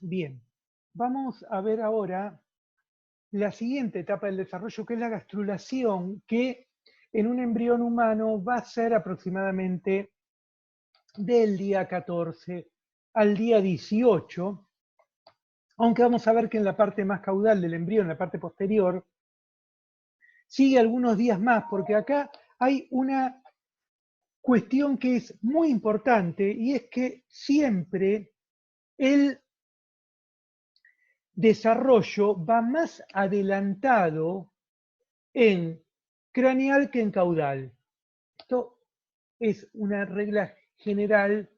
Bien, vamos a ver ahora la siguiente etapa del desarrollo, que es la gastrulación, que en un embrión humano va a ser aproximadamente del día 14 al día 18, aunque vamos a ver que en la parte más caudal del embrión, en la parte posterior, sigue algunos días más, porque acá hay una cuestión que es muy importante, y es que siempre el desarrollo va más adelantado en craneal que en caudal. Esto es una regla general,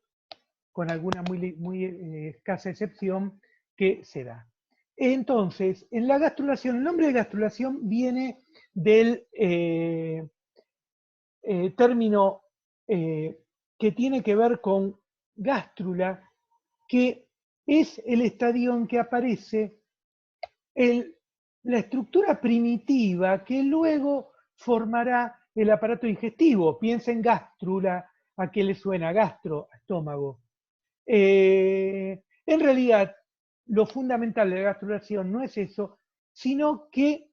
con alguna muy escasa excepción, que se da. Entonces, en la gastrulación, el nombre de gastrulación viene del término que tiene que ver con gástrula, que es el estadio en que aparece la estructura primitiva que luego formará el aparato digestivo. Piensa en gástrula, ¿a qué le suena? Gastro, estómago. En realidad, lo fundamental de la gastrulación no es eso, sino que,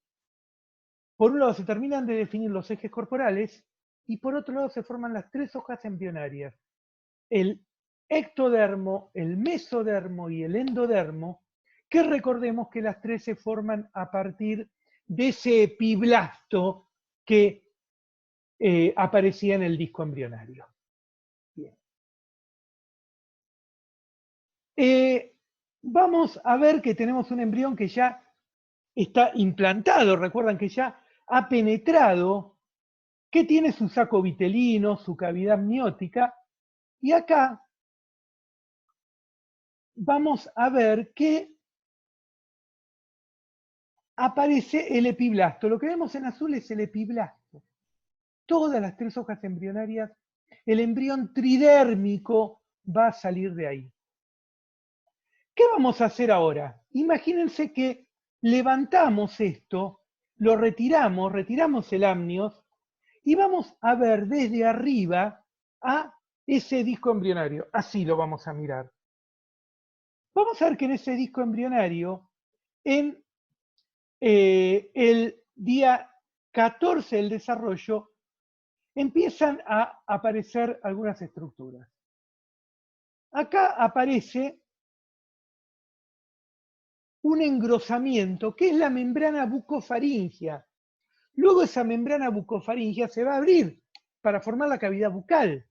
por un lado, se terminan de definir los ejes corporales y por otro lado se forman las tres hojas embrionarias. El ectodermo, el mesodermo y el endodermo, que recordemos que las tres se forman a partir de ese epiblasto que aparecía en el disco embrionario. Bien. Vamos a ver que tenemos un embrión que ya está implantado, recuerdan que ya ha penetrado, que tiene su saco vitelino, su cavidad amniótica, y acá vamos a ver que aparece el epiblasto. Lo que vemos en azul es el epiblasto. Todas las tres hojas embrionarias, el embrión tridérmico va a salir de ahí. ¿Qué vamos a hacer ahora? Imagínense que levantamos esto, lo retiramos el amnios y vamos a ver desde arriba a ese disco embrionario. Así lo vamos a mirar. Vamos a ver que en ese disco embrionario, en el día 14 del desarrollo, empiezan a aparecer algunas estructuras. Acá aparece un engrosamiento, que es la membrana bucofaringea. Luego esa membrana bucofaringea se va a abrir para formar la cavidad bucal.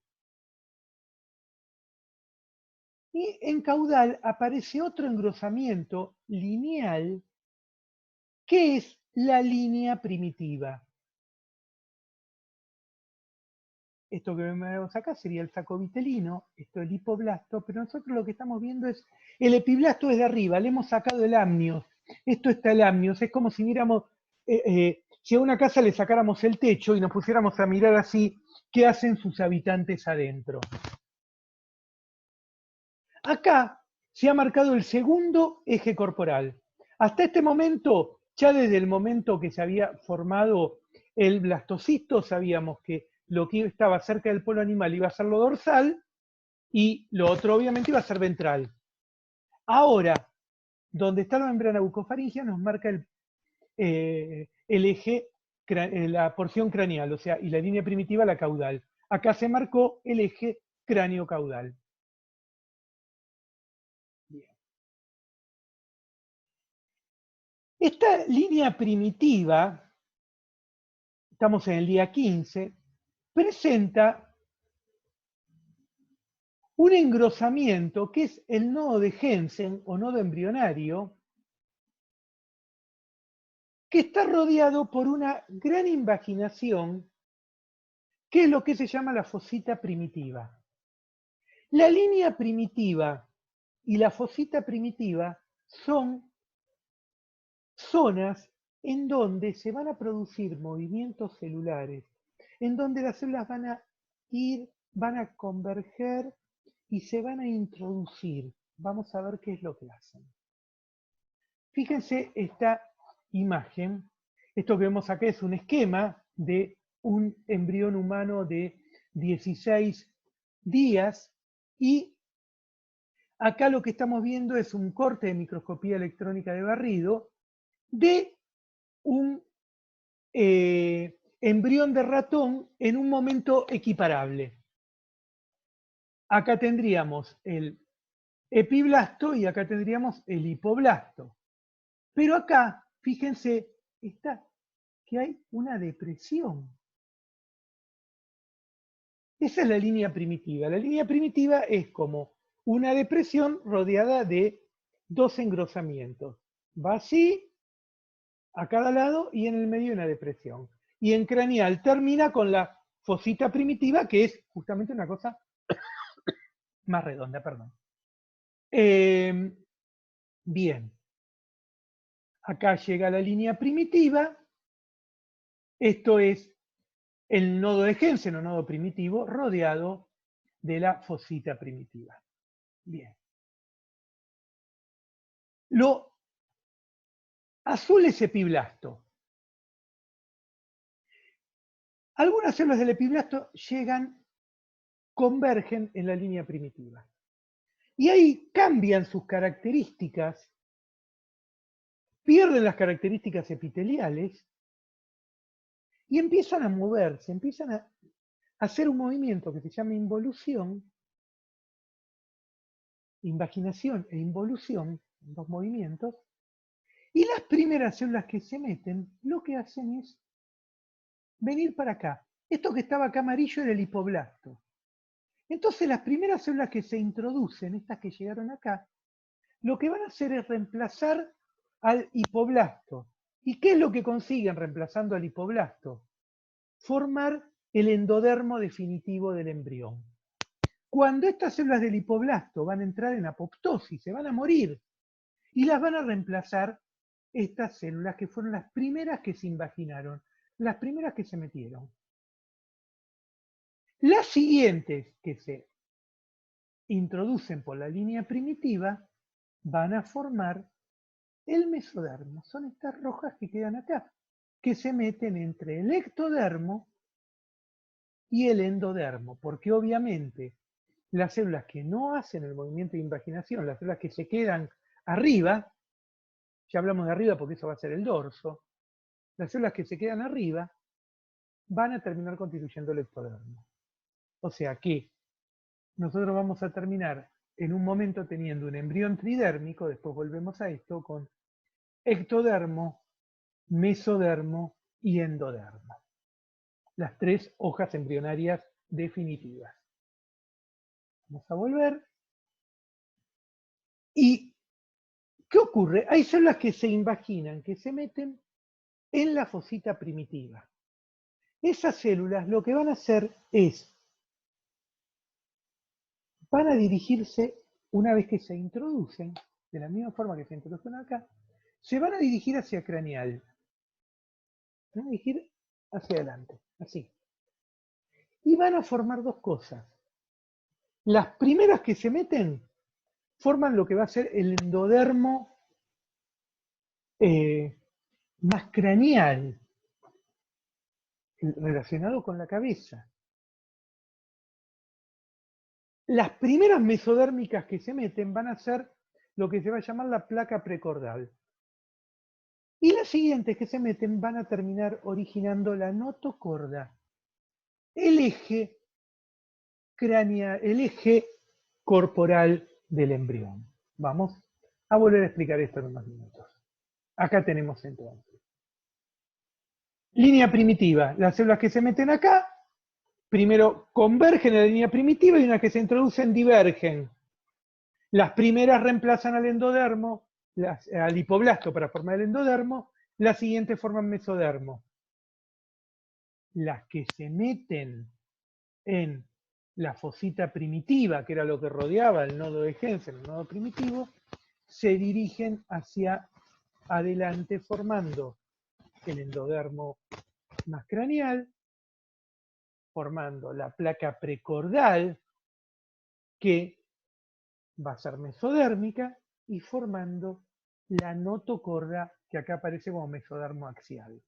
Y en caudal aparece otro engrosamiento lineal, que es la línea primitiva. Esto que vemos acá sería el saco vitelino, esto es el hipoblasto, pero nosotros lo que estamos viendo es el epiblasto desde arriba, le hemos sacado el amnios. Esto está el amnios, es como si viéramos, si a una casa le sacáramos el techo y nos pusiéramos a mirar así, ¿qué hacen sus habitantes adentro? Acá se ha marcado el segundo eje corporal. Hasta este momento, ya desde el momento que se había formado el blastocisto, sabíamos que lo que estaba cerca del polo animal iba a ser lo dorsal y lo otro obviamente iba a ser ventral. Ahora, donde está la membrana bucofaringea nos marca el eje, la porción craneal, o sea, y la línea primitiva la caudal. Acá se marcó el eje cráneo-caudal. Esta línea primitiva, estamos en el día 15, presenta un engrosamiento que es el nodo de Jensen o nodo embrionario, que está rodeado por una gran invaginación, que es lo que se llama la fosita primitiva. La línea primitiva y la fosita primitiva son zonas en donde se van a producir movimientos celulares, en donde las células van a ir, van a converger y se van a introducir. Vamos a ver qué es lo que hacen. Fíjense esta imagen. Esto que vemos acá es un esquema de un embrión humano de 16 días y Acá lo que estamos viendo es un corte de microscopía electrónica de barrido de un embrión de ratón en un momento equiparable. Acá tendríamos el epiblasto y acá tendríamos el hipoblasto. Pero acá, fíjense, está que hay una depresión. Esa es la línea primitiva. La línea primitiva es como una depresión rodeada de dos engrosamientos. Va así, a cada lado, y en el medio una depresión. Y en craneal termina con la fosita primitiva, que es justamente una cosa más redonda, perdón. Bien. Acá llega la línea primitiva. Esto es el nodo de Jensen o nodo primitivo rodeado de la fosita primitiva. Bien. Lo azul es epiblasto. Algunas células del epiblasto convergen en la línea primitiva. Y ahí cambian sus características, pierden las características epiteliales y empiezan a moverse, empiezan a hacer un movimiento que se llama involución, invaginación e involución, dos movimientos, y las primeras células que se meten lo que hacen es venir para acá. Esto que estaba acá amarillo era el hipoblasto. Entonces las primeras células que se introducen, estas que llegaron acá, lo que van a hacer es reemplazar al hipoblasto. ¿Y qué es lo que consiguen reemplazando al hipoblasto? Formar el endodermo definitivo del embrión. Cuando estas células del hipoblasto van a entrar en apoptosis, se van a morir, y las van a reemplazar estas células que fueron las primeras que se invaginaron, las primeras que se metieron. Las siguientes que se introducen por la línea primitiva van a formar el mesodermo. Son estas rojas que quedan acá, que se meten entre el ectodermo y el endodermo, porque obviamente las células que no hacen el movimiento de invaginación, las células que se quedan arriba, ya hablamos de arriba porque eso va a ser el dorso, las células que se quedan arriba van a terminar constituyendo el ectodermo. O sea que nosotros vamos a terminar en un momento teniendo un embrión tridérmico, después volvemos a esto, con ectodermo, mesodermo y endodermo. Las tres hojas embrionarias definitivas. Vamos a volver. ¿Y qué ocurre? Hay células que se invaginan, que se meten en la fosita primitiva. Esas células lo que van a hacer es, van a dirigirse, una vez que se introducen, de la misma forma que se introducen acá, se van a dirigir hacia craneal. Se van a dirigir hacia adelante, así. Y van a formar dos cosas. Las primeras que se meten forman lo que va a ser el endodermo más craneal, relacionado con la cabeza. Las primeras mesodérmicas que se meten van a ser lo que se va a llamar la placa precordal. Y las siguientes que se meten van a terminar originando la notocorda, el eje craneal, el eje corporal del embrión. Vamos a volver a explicar esto en unos minutos. Acá tenemos entonces. Línea primitiva, las células que se meten acá, primero convergen en la línea primitiva y una que se introducen divergen. Las primeras reemplazan al endodermo, al hipoblasto para formar el endodermo, las siguientes forman mesodermo. Las que se meten en la fosita primitiva, que era lo que rodeaba el nodo de Jensen, el nodo primitivo, se dirigen hacia adelante formando el endodermo más craneal, formando la placa precordal, que va a ser mesodérmica, y formando la notocorda, que acá aparece como mesodermo axial.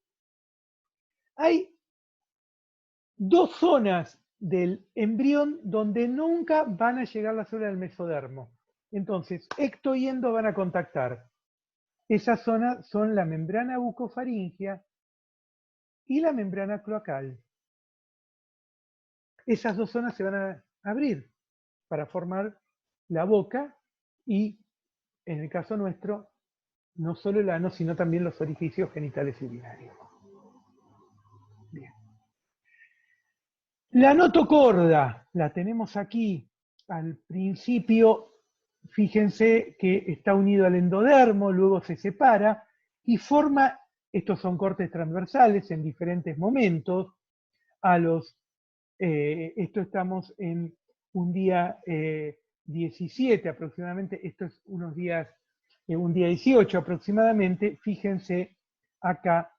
Hay dos zonas del embrión donde nunca van a llegar las células del mesodermo. Entonces, ecto y endo van a contactar. Esas zonas son la membrana bucofaringea y la membrana cloacal. Esas dos zonas se van a abrir para formar la boca y, en el caso nuestro, no solo el ano, sino también los orificios genitales y urinarios. Bien. La notocorda la tenemos aquí al principio. Fíjense que está unido al endodermo, luego se separa y forma, estos son cortes transversales en diferentes momentos. Esto estamos en un día 17 aproximadamente, esto es un día 18 aproximadamente. Fíjense acá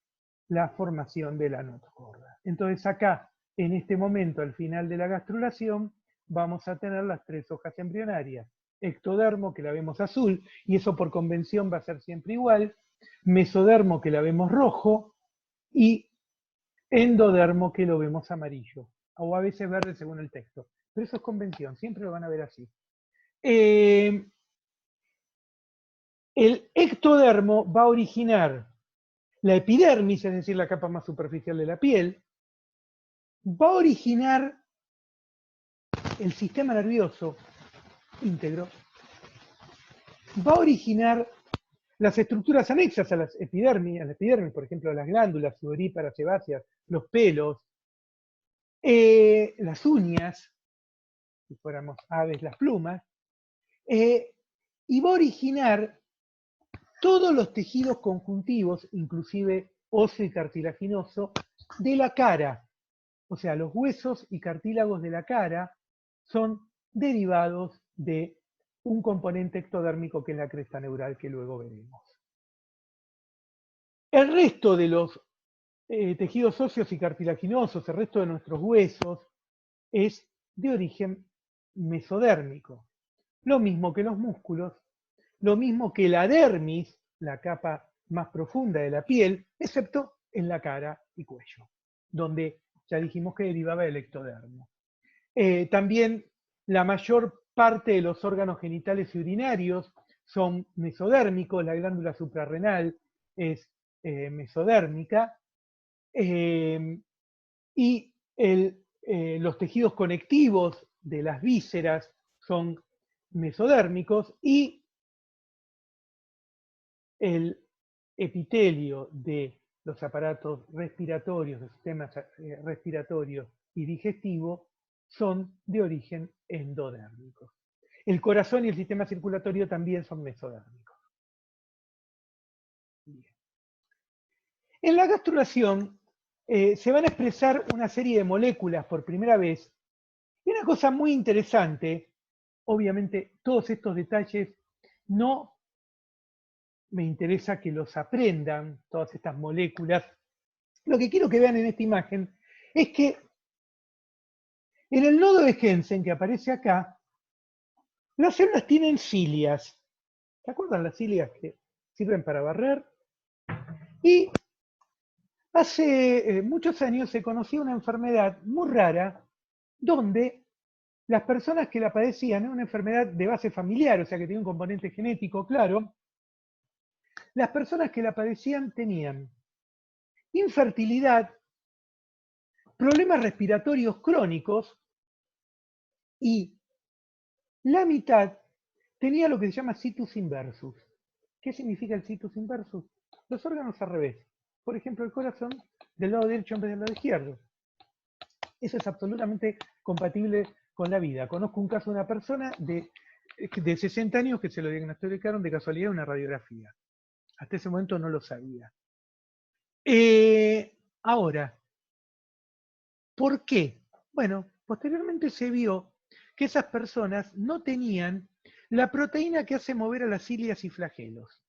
la formación de la notocorda. Entonces acá, en este momento, al final de la gastrulación, vamos a tener las tres hojas embrionarias. Ectodermo, que la vemos azul, y eso por convención va a ser siempre igual. Mesodermo, que la vemos rojo, y endodermo, que lo vemos amarillo, o a veces verde según el texto. Pero eso es convención, siempre lo van a ver así. El ectodermo va a originar la epidermis, es decir, la capa más superficial de la piel, va a originar el sistema nervioso íntegro, va a originar las estructuras anexas a la epidermis, por ejemplo, las glándulas sudoríparas, sebáceas, los pelos, las uñas, si fuéramos aves, las plumas, y va a originar todos los tejidos conjuntivos, inclusive óseo y cartilaginoso, de la cara. O sea, los huesos y cartílagos de la cara son derivados de un componente ectodérmico que es la cresta neural, que luego veremos. El resto de los tejidos óseos y cartilaginosos, el resto de nuestros huesos, es de origen mesodérmico. Lo mismo que los músculos, lo mismo que la dermis, la capa más profunda de la piel, excepto en la cara y cuello, donde ya dijimos que derivaba del ectodermo. También la mayor parte de los órganos genitales y urinarios son mesodérmicos, la glándula suprarrenal es mesodérmica, y los tejidos conectivos de las vísceras son mesodérmicos, y el epitelio de los aparatos respiratorios, los sistemas respiratorios y digestivo, son de origen endodérmico. El corazón y el sistema circulatorio también son mesodérmicos. Bien. En la gastrulación se van a expresar una serie de moléculas por primera vez. Y una cosa muy interesante, obviamente todos estos detalles no me interesa que los aprendan, todas estas moléculas. Lo que quiero que vean en esta imagen es que en el nodo de Hensen que aparece acá, las células tienen cilias. ¿Se acuerdan las cilias que sirven para barrer? Y hace muchos años se conocía una enfermedad muy rara donde las personas que la padecían, era una enfermedad de base familiar, o sea que tenía un componente genético claro, las personas que la padecían tenían infertilidad, problemas respiratorios crónicos, y la mitad tenía lo que se llama situs inversus. ¿Qué significa el situs inversus? Los órganos al revés. Por ejemplo, el corazón del lado derecho en vez del lado izquierdo. Eso es absolutamente compatible con la vida. Conozco un caso de una persona de 60 años que se lo diagnosticaron de casualidad una radiografía. Hasta ese momento no lo sabía. Ahora, ¿por qué? Bueno, posteriormente se vio que esas personas no tenían la proteína que hace mover a las cilias y flagelos.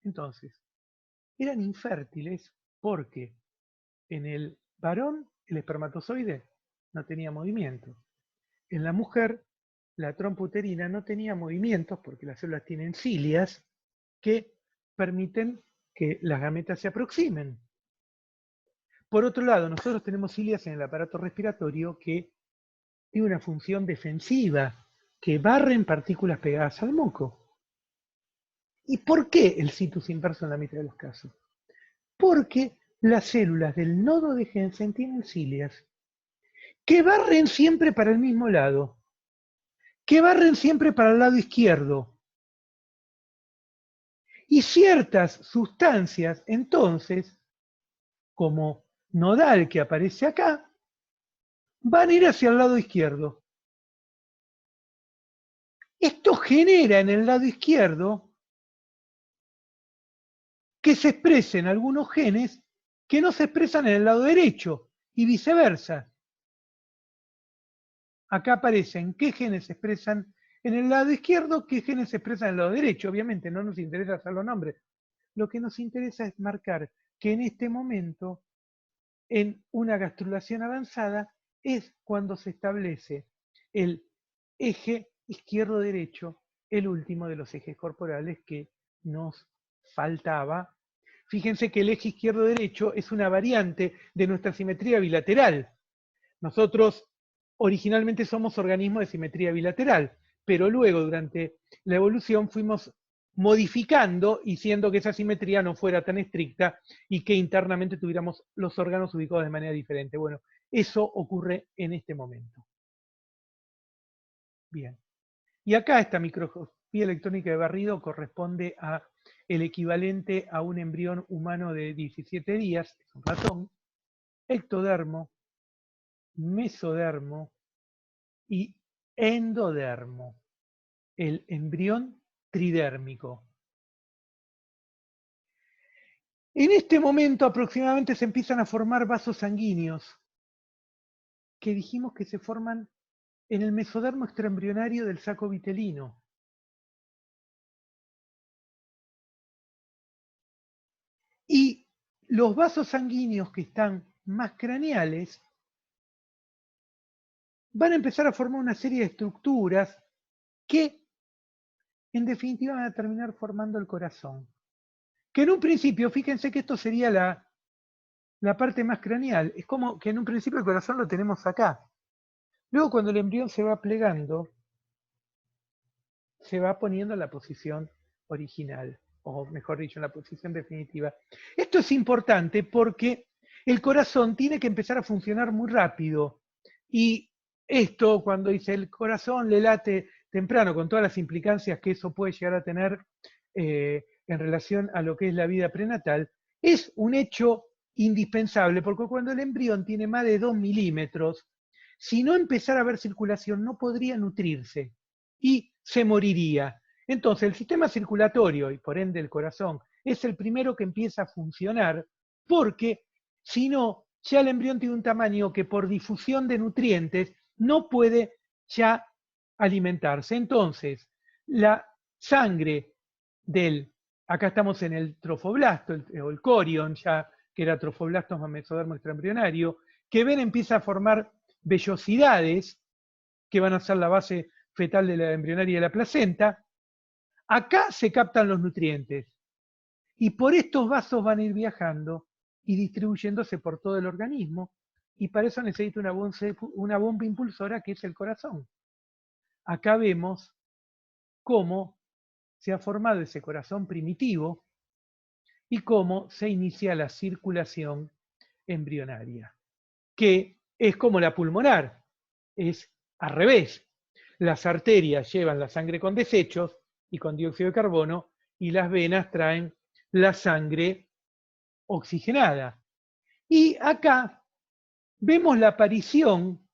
Entonces, eran infértiles porque en el varón el espermatozoide no tenía movimiento. En la mujer, la trompa uterina no tenía movimientos porque las células tienen cilias que permiten que las gametas se aproximen. Por otro lado, nosotros tenemos cilias en el aparato respiratorio que tiene una función defensiva que barren partículas pegadas al moco. ¿Y por qué el situs inverso en la mitad de los casos? Porque las células del nodo de Hensen tienen cilias que barren siempre para el mismo lado, que barren siempre para el lado izquierdo. Y ciertas sustancias, entonces, como nodal que aparece acá, van a ir hacia el lado izquierdo. Esto genera en el lado izquierdo que se expresen algunos genes que no se expresan en el lado derecho y viceversa. Acá aparecen qué genes se expresan en el lado izquierdo, qué genes se expresan en el lado derecho. Obviamente no nos interesa hacer los nombres. Lo que nos interesa es marcar que en este momento, en una gastrulación avanzada, es cuando se establece el eje izquierdo-derecho, el último de los ejes corporales que nos faltaba. Fíjense que el eje izquierdo-derecho es una variante de nuestra simetría bilateral. Nosotros originalmente somos organismos de simetría bilateral, pero luego durante la evolución fuimos modificando y haciendo que esa simetría no fuera tan estricta y que internamente tuviéramos los órganos ubicados de manera diferente. Bueno, eso ocurre en este momento. Bien. Y acá esta microscopía electrónica de barrido corresponde a el equivalente a un embrión humano de 17 días, es un ratón, ectodermo, mesodermo y endodermo, el embrión tridérmico. En este momento aproximadamente se empiezan a formar vasos sanguíneos, que dijimos que se forman en el mesodermo extraembrionario del saco vitelino. Y los vasos sanguíneos que están más craneales van a empezar a formar una serie de estructuras que en definitiva van a terminar formando el corazón. Que en un principio, fíjense que esto sería la parte más craneal, es como que en un principio el corazón lo tenemos acá. Luego cuando el embrión se va plegando, se va poniendo en la posición original, o mejor dicho, en la posición definitiva. Esto es importante porque el corazón tiene que empezar a funcionar muy rápido. Y esto, cuando dice el corazón le late temprano, con todas las implicancias que eso puede llegar a tener en relación a lo que es la vida prenatal, es un hecho indispensable, porque cuando el embrión tiene más de 2 milímetros, si no empezara a haber circulación, no podría nutrirse y se moriría. Entonces, el sistema circulatorio y por ende el corazón es el primero que empieza a funcionar, porque si no, ya el embrión tiene un tamaño que por difusión de nutrientes no puede ya alimentarse. Entonces, la sangre del, acá estamos en el trofoblasto, o el corion, ya que era trofoblastos más mesodermo extraembrionario, que ven empieza a formar vellosidades que van a ser la base fetal de la embrionaria de la placenta. Acá se captan los nutrientes y por estos vasos van a ir viajando y distribuyéndose por todo el organismo, y para eso necesita una bomba impulsora que es el corazón. Acá vemos cómo se ha formado ese corazón primitivo y cómo se inicia la circulación embrionaria, que es como la pulmonar, es al revés. Las arterias llevan la sangre con desechos y con dióxido de carbono, y las venas traen la sangre oxigenada. Y acá vemos la aparición,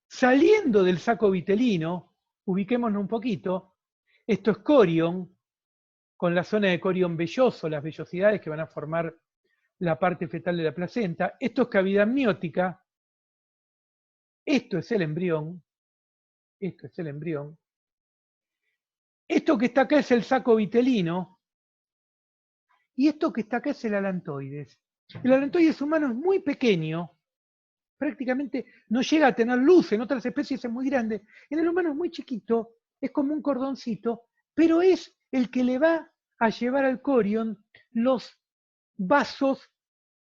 saliendo del saco vitelino, ubiquémonos un poquito, esto es corion, con la zona de corion velloso, las vellosidades que van a formar la parte fetal de la placenta. Esto es cavidad amniótica, esto es el embrión, esto es el embrión. Esto que está acá es el saco vitelino, y esto que está acá es el alantoides. El alantoides humano es muy pequeño, prácticamente no llega a tener luz, en otras especies es muy grande. En el humano es muy chiquito, es como un cordoncito, pero es el que le va a llevar al corion los vasos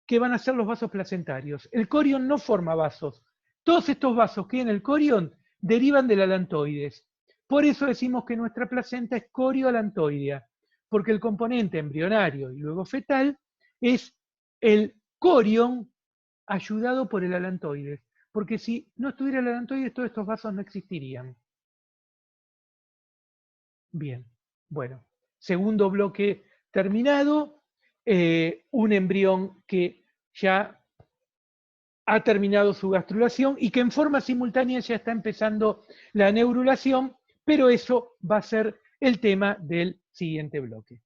que van a ser los vasos placentarios. El corion no forma vasos. Todos estos vasos que hay en el corion derivan del alantoides. Por eso decimos que nuestra placenta es coriolantoidea, porque el componente embrionario y luego fetal es el corion ayudado por el alantoides, porque si no estuviera el alantoides, todos estos vasos no existirían. Bien, bueno, segundo bloque terminado, un embrión que ya ha terminado su gastrulación y que en forma simultánea ya está empezando la neurulación, pero eso va a ser el tema del siguiente bloque.